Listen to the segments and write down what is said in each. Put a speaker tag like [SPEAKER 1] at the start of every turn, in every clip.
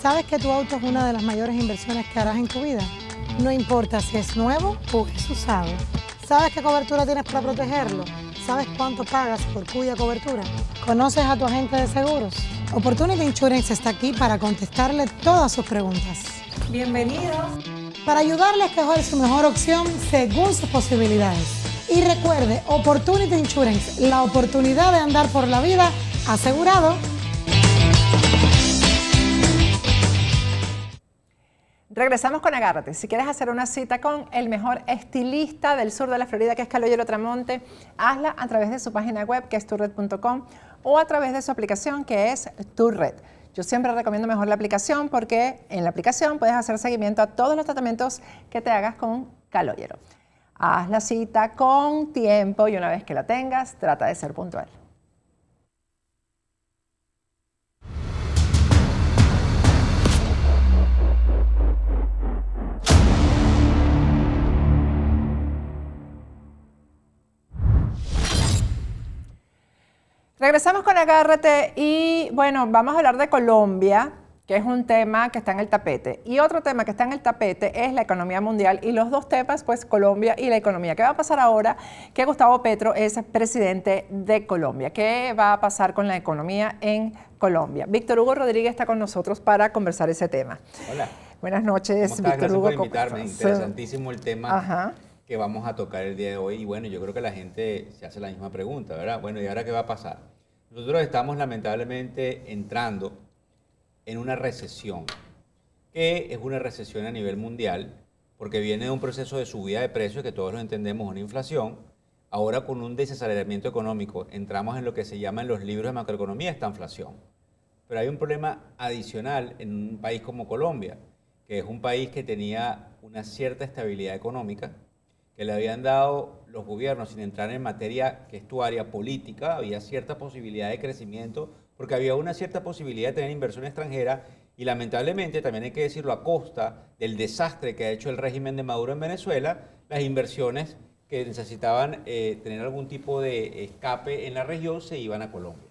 [SPEAKER 1] ¿Sabes que tu auto es una de las mayores inversiones que harás en tu vida? No importa si es nuevo o es usado. ¿Sabes qué cobertura tienes para protegerlo? ¿Sabes cuánto pagas por cuya cobertura? ¿Conoces a tu agente de seguros? Opportunity Insurance está aquí para contestarle todas sus preguntas. Bienvenidos. Para ayudarle a escoger su mejor opción según sus posibilidades. Y recuerde, Opportunity Insurance, la oportunidad de andar por la vida asegurado.
[SPEAKER 2] Regresamos con Agárrate. Si quieres hacer una cita con el mejor estilista del sur de la Florida, que es Caloyero Tramonte, hazla a través de su página web, que es tourred.com, o a través de su aplicación, que es Tourred. Yo siempre recomiendo mejor la aplicación porque en la aplicación puedes hacer seguimiento a todos los tratamientos que te hagas con Caloyero. Haz la cita con tiempo y una vez que la tengas, trata de ser puntual. Regresamos con Agárrate y bueno, vamos a hablar de Colombia, que es un tema que está en el tapete. Y otro tema que está en el tapete es la economía mundial y los dos temas, pues Colombia y la economía. ¿Qué va a pasar ahora que Gustavo Petro es presidente de Colombia? ¿Qué va a pasar con la economía en Colombia? Víctor Hugo Rodríguez está con nosotros para conversar ese tema.
[SPEAKER 3] Hola.
[SPEAKER 2] Buenas noches,
[SPEAKER 3] Víctor Hugo. Gracias por invitarme. Interesantísimo el tema que vamos a tocar el día de hoy. Y bueno, yo creo que la gente se hace la misma pregunta, ¿verdad? Bueno, ¿y ahora qué va a pasar? Nosotros estamos lamentablemente entrando en una recesión, que es una recesión a nivel mundial, porque viene de un proceso de subida de precios que todos lo entendemos, una inflación. Ahora con un desaceleramiento económico entramos en lo que se llama en los libros de macroeconomía esta inflación. Pero hay un problema adicional en un país como Colombia, que es un país que tenía una cierta estabilidad económica, que le habían dado los gobiernos sin entrar en materia que es tu área política, había cierta posibilidad de crecimiento, porque había una cierta posibilidad de tener inversión extranjera y lamentablemente, también hay que decirlo, a costa del desastre que ha hecho el régimen de Maduro en Venezuela, las inversiones que necesitaban tener algún tipo de escape en la región se iban a Colombia.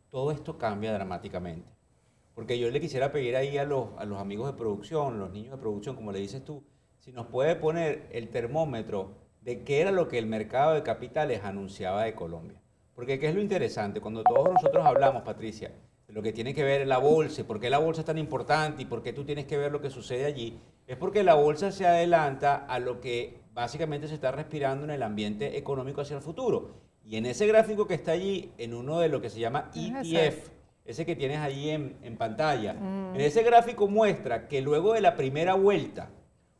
[SPEAKER 3] Todo esto cambia dramáticamente, porque yo le quisiera pedir ahí a los amigos de producción, los niños de producción, como le dices tú, si nos puede poner el termómetro de qué era lo que el mercado de capitales anunciaba de Colombia. Porque qué es lo interesante, cuando todos nosotros hablamos, Patricia, de lo que tiene que ver la bolsa, y por qué la bolsa es tan importante y por qué tú tienes que ver lo que sucede allí, es porque la bolsa se adelanta a lo que básicamente se está respirando en el ambiente económico hacia el futuro. Y en ese gráfico que está allí, en uno de lo que se llama ETF, ese que tienes allí en pantalla, en ese gráfico muestra que luego de la primera vuelta,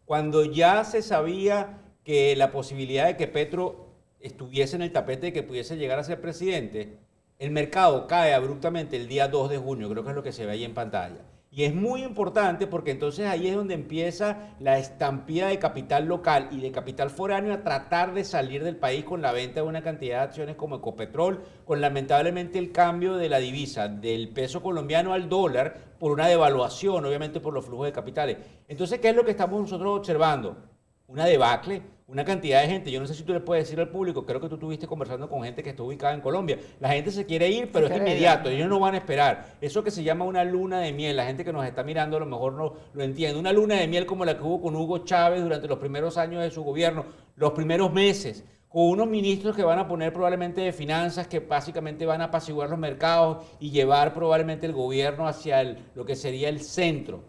[SPEAKER 3] cuando ya se sabía que la posibilidad de que Petro estuviese en el tapete de que pudiese llegar a ser presidente, el mercado cae abruptamente el día 2 de junio, creo que es lo que se ve ahí en pantalla. Y es muy importante porque entonces ahí es donde empieza la estampida de capital local y de capital foráneo a tratar de salir del país con la venta de una cantidad de acciones como Ecopetrol, con lamentablemente el cambio de la divisa del peso colombiano al dólar por una devaluación, obviamente por los flujos de capitales. Entonces, ¿qué es lo que estamos nosotros observando? Una debacle, una cantidad de gente. Yo no sé si tú le puedes decir al público, creo que tú estuviste conversando con gente que está ubicada en Colombia. La gente se quiere ir, pero es inmediato, ellos no van a esperar. Eso que se llama una luna de miel, la gente que nos está mirando a lo mejor no lo entiende. Una luna de miel como la que hubo con Hugo Chávez durante los primeros años de su gobierno, los primeros meses, con unos ministros que van a poner probablemente de finanzas, que básicamente van a apaciguar los mercados y llevar probablemente el gobierno hacia lo que sería el centro.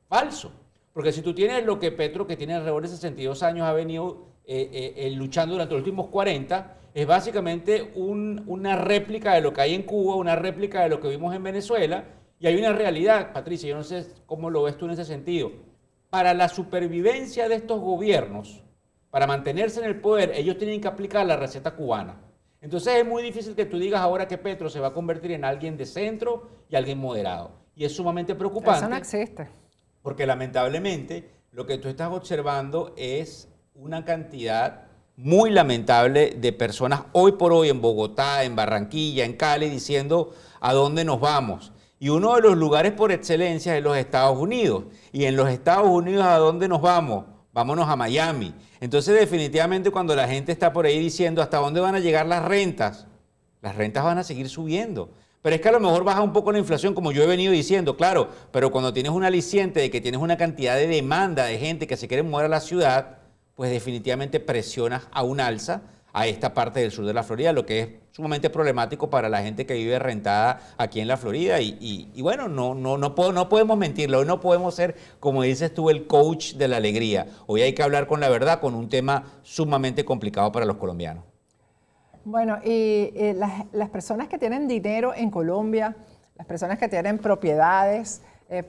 [SPEAKER 3] Falso. Porque si tú tienes lo que Petro, que tiene alrededor de 62 años, ha venido luchando durante los últimos 40, es básicamente una réplica de lo que hay en Cuba, una réplica de lo que vimos en Venezuela, y hay una realidad, Patricia, yo no sé cómo lo ves tú en ese sentido. Para la supervivencia de estos gobiernos, para mantenerse en el poder, ellos tienen que aplicar la receta cubana. Entonces es muy difícil que tú digas ahora que Petro se va a convertir en alguien de centro y alguien moderado. Y es sumamente preocupante.
[SPEAKER 2] Eso no existe.
[SPEAKER 3] Porque lamentablemente lo que tú estás observando es una cantidad muy lamentable de personas hoy por hoy en Bogotá, en Barranquilla, en Cali, diciendo a dónde nos vamos. Y uno de los lugares por excelencia es los Estados Unidos. Y en los Estados Unidos, ¿a dónde nos vamos? Vámonos a Miami. Entonces, definitivamente, cuando la gente está por ahí diciendo hasta dónde van a llegar las rentas van a seguir subiendo. Pero es que a lo mejor baja un poco la inflación, como yo he venido diciendo, claro, pero cuando tienes un aliciente de que tienes una cantidad de demanda de gente que se quiere mover a la ciudad, pues definitivamente presionas a un alza a esta parte del sur de la Florida, lo que es sumamente problemático para la gente que vive rentada aquí en la Florida. Y bueno, no podemos mentirlo, hoy no podemos ser, como dices tú, el coach de la alegría. Hoy hay que hablar con la verdad, con un tema sumamente complicado para los colombianos.
[SPEAKER 2] Bueno, y las personas que tienen dinero en Colombia, las personas que tienen propiedades,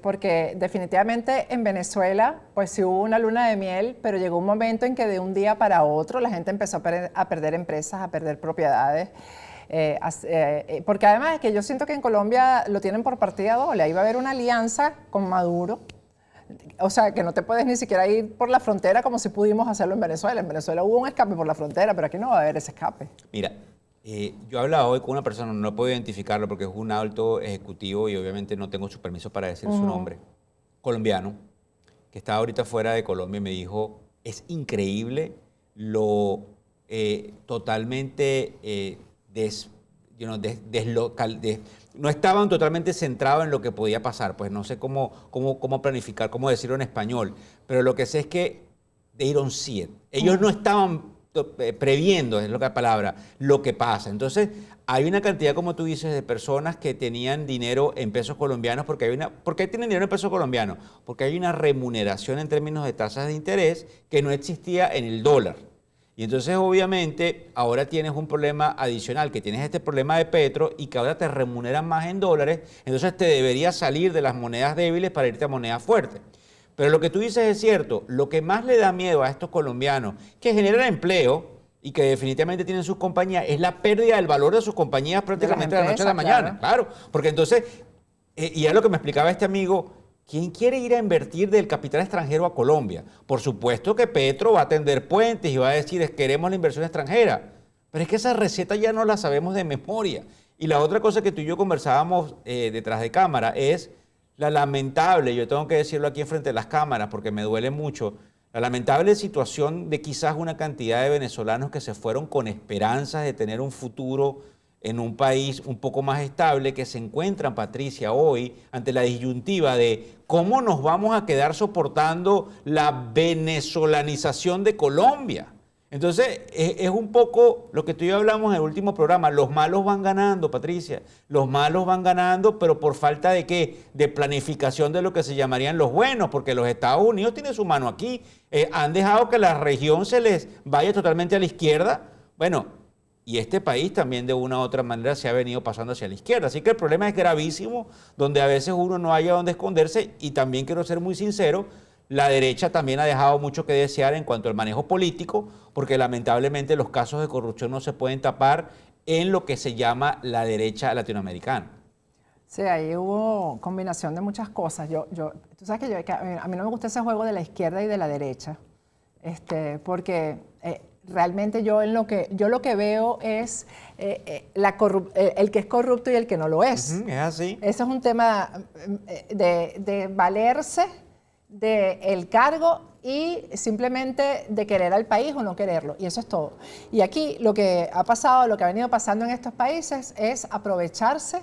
[SPEAKER 2] porque definitivamente en Venezuela pues sí hubo una luna de miel, pero llegó un momento en que de un día para otro la gente empezó a perder empresas, a perder propiedades, porque además es que yo siento que en Colombia lo tienen por partida doble, ahí va a haber una alianza con Maduro. O sea, que no te puedes ni siquiera ir por la frontera como si pudimos hacerlo en Venezuela. En Venezuela hubo un escape por la frontera, pero aquí no va a haber ese escape.
[SPEAKER 3] Mira, yo he hablado hoy con una persona, no puedo identificarlo porque es un alto ejecutivo y obviamente no tengo su permiso para decir su nombre, colombiano, que está ahorita fuera de Colombia y me dijo, es increíble lo totalmente no estaban totalmente centrados en lo que podía pasar, pues no sé cómo planificar, cómo decirlo en español, pero lo que sé es que they don't see it. Ellos no estaban previendo, es la palabra, lo que pasa. Entonces, hay una cantidad, como tú dices, de personas que tenían dinero en pesos colombianos, ¿por qué tienen dinero en pesos colombianos? Porque hay una remuneración en términos de tasas de interés que no existía en el dólar. Y entonces, obviamente, ahora tienes un problema adicional, que tienes este problema de Petro y que ahora te remuneran más en dólares, entonces te deberías salir de las monedas débiles para irte a monedas fuertes. Pero lo que tú dices es cierto, lo que más le da miedo a estos colombianos, que generan empleo y que definitivamente tienen sus compañías, es la pérdida del valor de sus compañías prácticamente de la noche a la mañana. Claro, porque entonces, y es lo que me explicaba este amigo, ¿quién quiere ir a invertir del capital extranjero a Colombia? Por supuesto que Petro va a tender puentes y va a decir, queremos la inversión extranjera. Pero es que esa receta ya no la sabemos de memoria. Y la otra cosa que tú y yo conversábamos detrás de cámara es la lamentable, yo tengo que decirlo aquí frente a las cámaras porque me duele mucho, la lamentable situación de quizás una cantidad de venezolanos que se fueron con esperanzas de tener un futuro en un país un poco más estable, que se encuentran, Patricia, hoy ante la disyuntiva de cómo nos vamos a quedar soportando la venezolanización de Colombia. Entonces, es un poco lo que tú y yo hablamos en el último programa. Los malos van ganando, Patricia. Los malos van ganando, pero por falta de ¿qué? De planificación de lo que se llamarían los buenos, porque los Estados Unidos tienen su mano aquí. Han dejado que la región se les vaya totalmente a la izquierda. Bueno, y este país también de una u otra manera se ha venido pasando hacia la izquierda. Así que el problema es gravísimo, donde a veces uno no haya dónde esconderse. Y también quiero ser muy sincero, la derecha también ha dejado mucho que desear en cuanto al manejo político, porque lamentablemente los casos de corrupción no se pueden tapar en lo que se llama la derecha latinoamericana.
[SPEAKER 2] Sí, ahí hubo combinación de muchas cosas. Tú sabes que a mí no me gusta ese juego de la izquierda y de la derecha, porque realmente yo lo que veo es el que es corrupto y el que no lo es.
[SPEAKER 3] Es así.
[SPEAKER 2] Ese es un tema de valerse del cargo y simplemente de querer al país o no quererlo, y eso es todo. Y aquí lo que ha pasado, lo que ha venido pasando en estos países es aprovecharse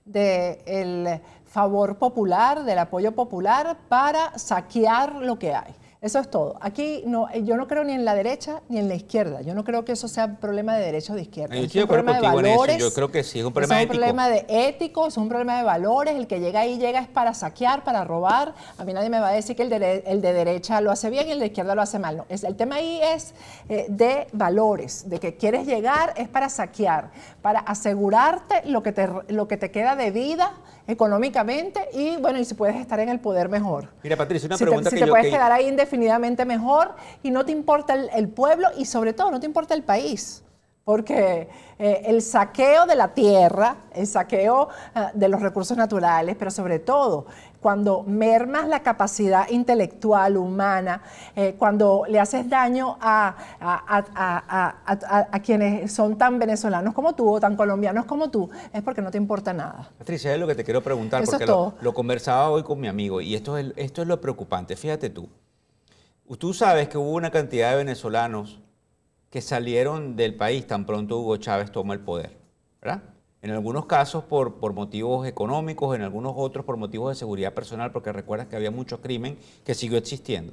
[SPEAKER 2] del favor popular, del apoyo popular para saquear lo que hay. Eso es todo. Aquí yo no creo ni en la derecha ni en la izquierda. Yo no creo que eso sea un problema de derecha o de izquierda.
[SPEAKER 3] Yo estoy de acuerdo contigo en eso. Yo creo que sí, es un problema ético.
[SPEAKER 2] Es un problema de ético, es un problema de valores. El que llega ahí llega es para saquear, para robar. A mí nadie me va a decir que el de derecha lo hace bien y el de izquierda lo hace mal. No. El tema ahí es de valores, de que quieres llegar es para saquear, para asegurarte lo que te queda de vida económicamente y bueno, y si puedes estar en el poder mejor.
[SPEAKER 3] Mira, Patricia, una pregunta
[SPEAKER 2] que yo... Si te puedes quedar ahí indefinidamente mejor y no te importa el pueblo y sobre todo no te importa el país. Porque el saqueo de la tierra, el saqueo de los recursos naturales, pero sobre todo cuando mermas la capacidad intelectual humana, cuando le haces daño a quienes son tan venezolanos como tú o tan colombianos como tú, es porque no te importa nada.
[SPEAKER 3] Patricia, es lo que te quiero preguntar,
[SPEAKER 2] eso
[SPEAKER 3] porque
[SPEAKER 2] es
[SPEAKER 3] lo conversaba hoy con mi amigo y esto es lo preocupante. Fíjate tú sabes que hubo una cantidad de venezolanos que salieron del país tan pronto Hugo Chávez tomó el poder, ¿verdad? En algunos casos por motivos económicos, en algunos otros por motivos de seguridad personal, porque recuerdas que había mucho crimen que siguió existiendo.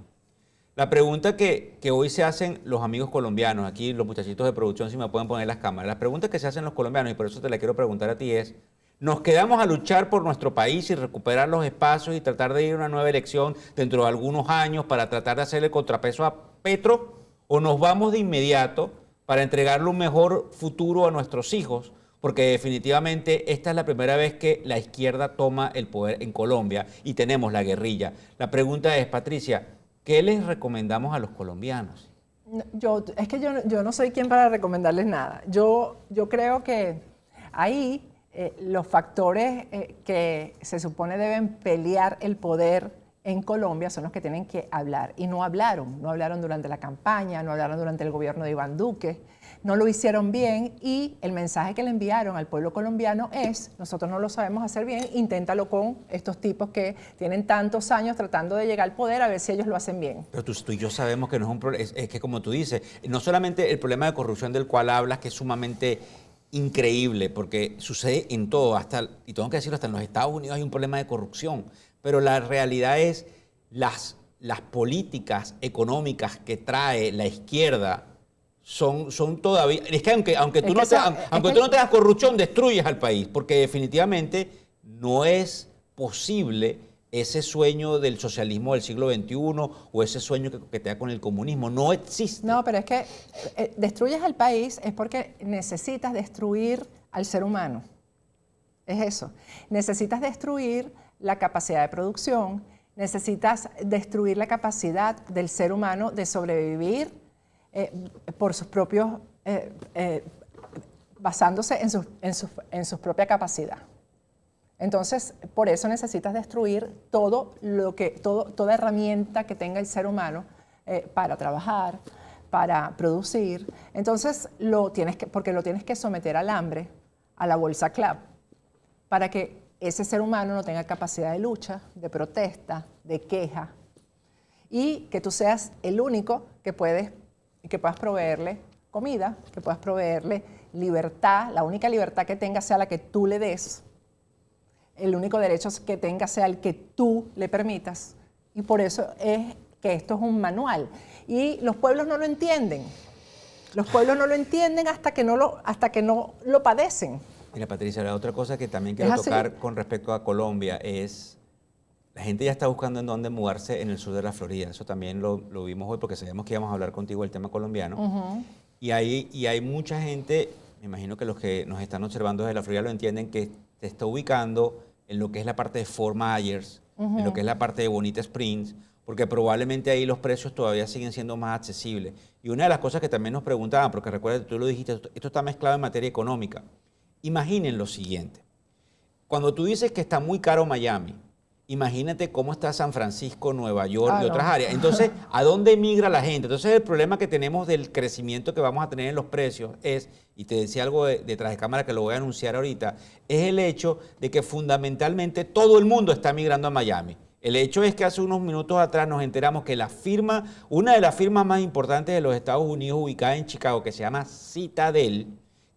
[SPEAKER 3] La pregunta que hoy se hacen los amigos colombianos, aquí los muchachitos de producción, si me pueden poner las cámaras, la pregunta que se hacen los colombianos, y por eso te la quiero preguntar a ti, es: ¿nos quedamos a luchar por nuestro país y recuperar los espacios y tratar de ir a una nueva elección dentro de algunos años para tratar de hacerle contrapeso a Petro? ¿O nos vamos de inmediato para entregarle un mejor futuro a nuestros hijos? Porque definitivamente esta es la primera vez que la izquierda toma el poder en Colombia y tenemos la guerrilla. La pregunta es, Patricia, ¿qué les recomendamos a los colombianos?
[SPEAKER 2] Yo no soy quien para recomendarles nada. Yo creo que ahí los factores que se supone deben pelear el poder en Colombia son los que tienen que hablar. Y no hablaron durante la campaña, no hablaron durante el gobierno de Iván Duque, no lo hicieron bien, y el mensaje que le enviaron al pueblo colombiano es: nosotros no lo sabemos hacer bien, inténtalo con estos tipos que tienen tantos años tratando de llegar al poder, a ver si ellos lo hacen bien.
[SPEAKER 3] Pero tú y yo sabemos que no es un problema, es que como tú dices, no solamente el problema de corrupción del cual hablas, que es sumamente increíble, porque sucede en todo, y tengo que decirlo, hasta en los Estados Unidos hay un problema de corrupción, pero la realidad es las políticas económicas que trae la izquierda son todavía... Es que aunque tú no tengas corrupción, destruyes al país, porque definitivamente no es posible ese sueño del socialismo del siglo XXI o ese sueño que coquetea con el comunismo. No existe.
[SPEAKER 2] No, pero es que destruyes al país es porque necesitas destruir al ser humano. Es eso. Necesitas destruir la capacidad de producción, necesitas destruir la capacidad del ser humano de sobrevivir por sus propios, basándose en su propia capacidad. Entonces, por eso necesitas destruir toda herramienta que tenga el ser humano para trabajar, para producir. Entonces, porque lo tienes que someter al hambre, a la bolsa CLAP, para que ese ser humano no tenga capacidad de lucha, de protesta, de queja, y que tú seas el único que puedas proveerle comida, que puedas proveerle libertad. La única libertad que tenga sea la que tú le des. El único derecho que tenga sea el que tú le permitas. Y por eso es que esto es un manual. Y los pueblos no lo entienden. Los pueblos no lo entienden hasta que no lo padecen.
[SPEAKER 3] Mira, Patricia, la otra cosa que también quiero tocar con respecto a Colombia es: la gente ya está buscando en dónde mudarse en el sur de la Florida. Eso también lo vimos hoy porque sabíamos que íbamos a hablar contigo del tema colombiano. Uh-huh. Y hay mucha gente, me imagino que los que nos están observando desde la Florida lo entienden, que se está ubicando en lo que es la parte de Fort Myers, uh-huh, en lo que es la parte de Bonita Springs, porque probablemente ahí los precios todavía siguen siendo más accesibles. Y una de las cosas que también nos preguntaban, porque recuerda, tú lo dijiste, esto está mezclado en materia económica. Imaginen lo siguiente: cuando tú dices que está muy caro Miami, imagínate cómo está San Francisco, Nueva York y otras áreas. Entonces, ¿a dónde migra la gente? Entonces, el problema que tenemos del crecimiento que vamos a tener en los precios es, y te decía algo detrás de cámara que lo voy a anunciar ahorita, es el hecho de que fundamentalmente todo el mundo está migrando a Miami. El hecho es que hace unos minutos atrás nos enteramos que una de las firmas más importantes de los Estados Unidos, ubicada en Chicago, que se llama Citadel,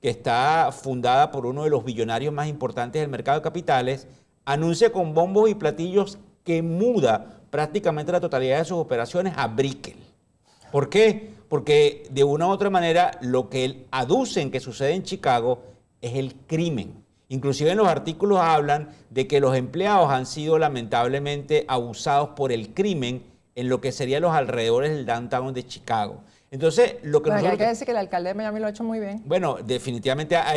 [SPEAKER 3] que está fundada por uno de los billonarios más importantes del mercado de capitales, anuncia con bombos y platillos que muda prácticamente la totalidad de sus operaciones a Brickell. ¿Por qué? Porque de una u otra manera lo que aducen que sucede en Chicago es el crimen. Inclusive en los artículos hablan de que los empleados han sido lamentablemente abusados por el crimen en lo que serían los alrededores del downtown de Chicago. Entonces, lo que
[SPEAKER 2] hay que decir que el alcalde de Miami lo ha hecho muy bien.
[SPEAKER 3] Bueno, definitivamente ha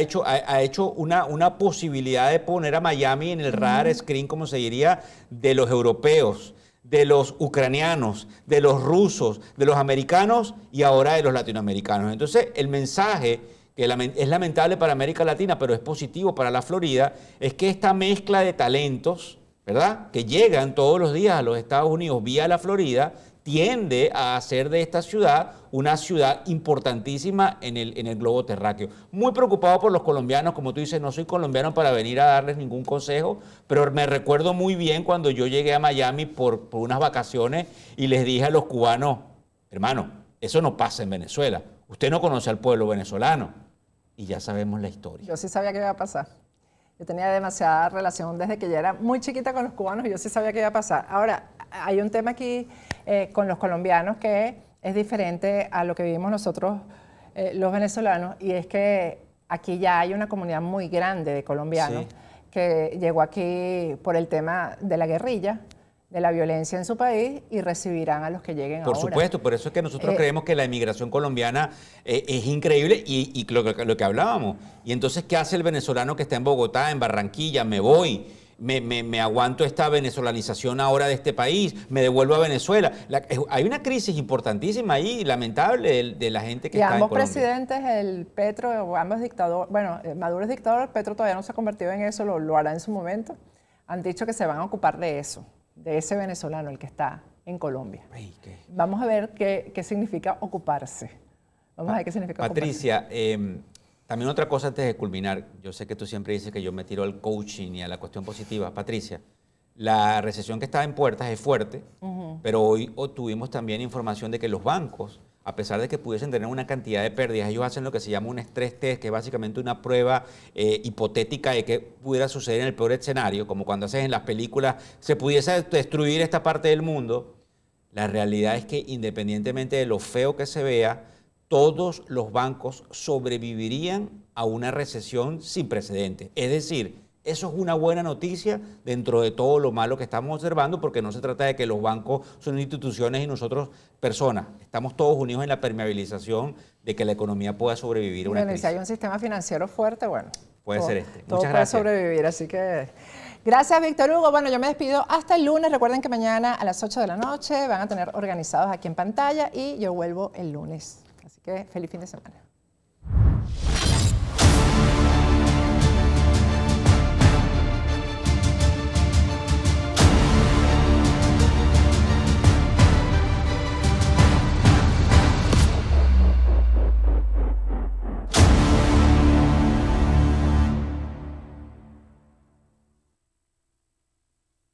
[SPEAKER 3] hecho una posibilidad de poner a Miami en el radar screen, como se diría, de los europeos, de los ucranianos, de los rusos, de los americanos y ahora de los latinoamericanos. Entonces, el mensaje, que es lamentable para América Latina, pero es positivo para la Florida, es que esta mezcla de talentos, ¿verdad?, que llegan todos los días a los Estados Unidos vía la Florida, tiende a hacer de esta ciudad una ciudad importantísima en el globo terráqueo. Muy preocupado por los colombianos, como tú dices, no soy colombiano para venir a darles ningún consejo, pero me recuerdo muy bien cuando yo llegué a Miami por unas vacaciones y les dije a los cubanos: hermano, eso no pasa en Venezuela, usted no conoce al pueblo venezolano. Y ya sabemos la historia.
[SPEAKER 2] Yo sí sabía que iba a pasar. Yo tenía demasiada relación desde que ya era muy chiquita con los cubanos y yo sí sabía qué iba a pasar. Ahora, hay un tema aquí con los colombianos que es diferente a lo que vivimos nosotros los venezolanos, y es que aquí ya hay una comunidad muy grande de colombianos que llegó aquí por el tema de la guerrilla, de la violencia en su país, y recibirán a los que lleguen ahora.
[SPEAKER 3] Por supuesto, por eso es que nosotros creemos que la inmigración colombiana es increíble y lo que hablábamos. Y entonces, ¿qué hace el venezolano que está en Bogotá, en Barranquilla? Me voy. Me aguanto esta venezolanización ahora de este país, me devuelvo a Venezuela. Hay una crisis importantísima ahí, lamentable, de la gente que está en Colombia.
[SPEAKER 2] Y ambos presidentes, el Petro, ambos dictadores, bueno, Maduro es dictador, Petro todavía no se ha convertido en eso, lo hará en su momento, han dicho que se van a ocupar de eso, de ese venezolano, el que está en Colombia. Vamos a ver qué significa ocuparse. Vamos a ver qué significa
[SPEAKER 3] Patricia,
[SPEAKER 2] ocuparse.
[SPEAKER 3] También otra cosa antes de culminar, yo sé que tú siempre dices que yo me tiro al coaching y a la cuestión positiva. Patricia, la recesión que está en puertas es fuerte, pero hoy tuvimos también información de que los bancos, a pesar de que pudiesen tener una cantidad de pérdidas, ellos hacen lo que se llama un stress test, que es básicamente una prueba hipotética de qué pudiera suceder en el peor escenario, como cuando haces en las películas, se pudiese destruir esta parte del mundo. La realidad es que independientemente de lo feo que se vea, todos los bancos sobrevivirían a una recesión sin precedentes. Es decir, eso es una buena noticia dentro de todo lo malo que estamos observando, porque no se trata de que los bancos son instituciones y nosotros personas. Estamos todos unidos en la permeabilización de que la economía pueda sobrevivir a una crisis.
[SPEAKER 2] Si hay un sistema financiero fuerte, bueno,
[SPEAKER 3] puede ser este.
[SPEAKER 2] Todo Muchas gracias. Puede sobrevivir, así que gracias, Víctor Hugo. Bueno, yo me despido hasta el lunes. Recuerden que mañana a las 8 de la noche van a tener organizados aquí en pantalla y yo vuelvo el lunes. Así que feliz fin de semana.